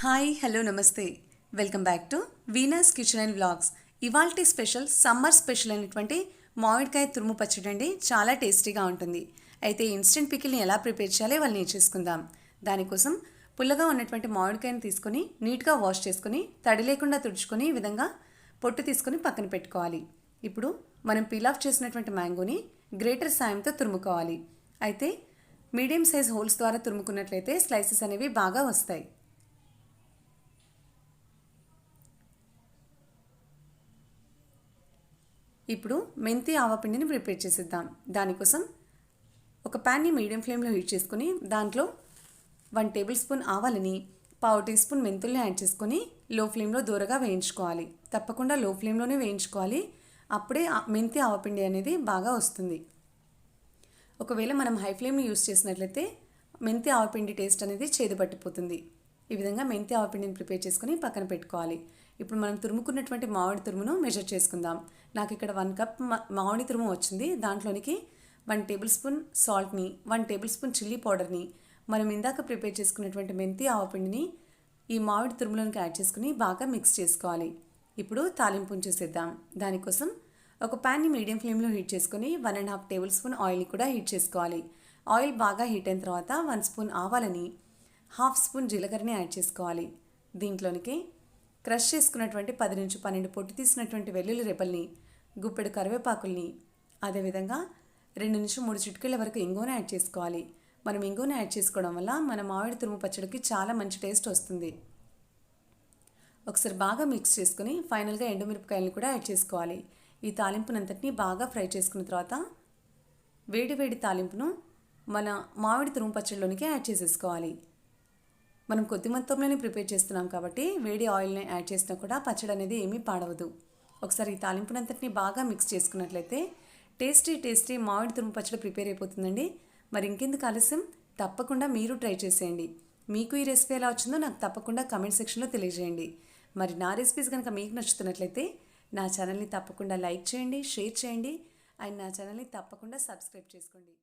Hi hello నమస్తే welcome back to Veena's kitchen and vlogs. ఇవాల్టి special summer special అయినటువంటి మామిడికాయ తురుము పచ్చడి అండి. చాలా టేస్టీగా ఉంటుంది. అయితే ఇన్స్టెంట్ పికిల్ని ఎలా ప్రిపేర్ చేయాలో వాళ్ళు నేర్చేసుకుందాం. దానికోసం పుల్లగా ఉన్నటువంటి మామిడికాయని తీసుకొని నీట్గా వాష్ చేసుకొని తడి లేకుండా తుడుచుకొని ఈ విధంగా పొట్టు తీసుకొని పక్కన పెట్టుకోవాలి. ఇప్పుడు మనం పీల్ ఆఫ్ చేసినటువంటి మ్యాంగోని గ్రేటర్ సాయంతో తురుముకోవాలి. అయితే మీడియం సైజ్ హోల్స్ ద్వారా తురుముకున్నట్లయితే స్లైసెస్ అనేవి బాగా వస్తాయి. ఇప్పుడు మెంతి ఆవపిండిని ప్రిపేర్ చేసేద్దాం. దానికోసం ఒక ప్యాన్ని మీడియం ఫ్లేమ్లో హీట్ చేసుకుని దాంట్లో 1 టేబుల్ స్పూన్ ఆవాలని, 1/2 టీ స్పూన్ మెంతుల్ని యాడ్ చేసుకొని లో ఫ్లేమ్లో దూరగా వేయించుకోవాలి. తప్పకుండా లో ఫ్లేమ్లోనే వేయించుకోవాలి. అప్పుడే మెంతి ఆవపిండి అనేది బాగా వస్తుంది. ఒకవేళ మనం హై ఫ్లేమ్ని యూస్ చేసినట్లయితే మెంతి ఆవపిండి టేస్ట్ అనేది చేదు పట్టిపోతుంది. ఈ విధంగా మెంతి ఆవపిండిని ప్రిపేర్ చేసుకుని పక్కన పెట్టుకోవాలి. ఇప్పుడు మనం తురుముకున్నటువంటి మామిడి తురుమును మెజర్ చేసుకుందాం. నాకు ఇక్కడ 1 కప్ మామిడి తురుము వచ్చింది. దాంట్లోనికి 1 టేబుల్ స్పూన్ సాల్ట్ని, 1 టేబుల్ స్పూన్ చిల్లీ పౌడర్ని, మనం ఇందాక ప్రిపేర్ చేసుకున్నటువంటి మెంతి ఆవపిండిని ఈ మామిడి తురుములోనికి యాడ్ చేసుకుని బాగా మిక్స్ చేసుకోవాలి. ఇప్పుడు తాలింపు ఉంచేసేద్దాం. దానికోసం ఒక ప్యాన్ని మీడియం ఫ్లేమ్లో హీట్ చేసుకొని 1.5 టేబుల్ స్పూన్ ఆయిల్ని కూడా హీట్ చేసుకోవాలి. ఆయిల్ బాగా హీట్ అయిన తర్వాత 1 స్పూన్ ఆవాలని, 1/2 స్పూన్ జీలకర్రని యాడ్ చేసుకోవాలి. దీంట్లోనికి క్రష్ చేసుకున్నటువంటి 10 నుంచి 12 పొట్టు తీసినటువంటి వెల్లుల్లి రెబ్బల్ని, గుప్పెడు కరివేపాకుల్ని, అదేవిధంగా 2 నుంచి 3 చిటికెళ్ళ వరకు ఇంగువను యాడ్ చేసుకోవాలి. మనం ఇంగువను యాడ్ చేసుకోవడం వల్ల మన మామిడి తురుము పచ్చడికి చాలా మంచి టేస్ట్ వస్తుంది. ఒకసారి బాగా మిక్స్ చేసుకుని ఫైనల్గా ఎండుమిరపకాయలను కూడా యాడ్ చేసుకోవాలి. ఈ తాలింపునంతటిని బాగా ఫ్రై చేసుకున్న తర్వాత వేడి వేడి తాలింపును మన మామిడి తురుము పచ్చడిలోనికి యాడ్ చేసేసుకోవాలి. మనం కొద్ది మొత్తంలోనే ప్రిపేర్ చేస్తున్నాం కాబట్టి వేడి ఆయిల్ని యాడ్ చేసినా కూడా పచ్చడి అనేది ఏమీ పాడవదు. ఒకసారి ఈ తాలింపునంతటిని బాగా మిక్స్ చేసుకున్నట్లయితే టేస్టీ మామిడి తురుము పచ్చడి ప్రిపేర్ అయిపోతుందండి. మరి ఇంకెందుకు ఆలస్యం, తప్పకుండా మీరు ట్రై చేసేయండి. మీకు ఈ రెసిపీ ఎలా వచ్చిందో నాకు తప్పకుండా కమెంట్ సెక్షన్లో తెలియజేయండి. మరి నా రెసిపీస్ కనుక మీకు నచ్చుతున్నట్లయితే నా ఛానల్ని తప్పకుండా లైక్ చేయండి, షేర్ చేయండి అండ్ నా ఛానల్ని తప్పకుండా సబ్స్క్రైబ్ చేసుకోండి.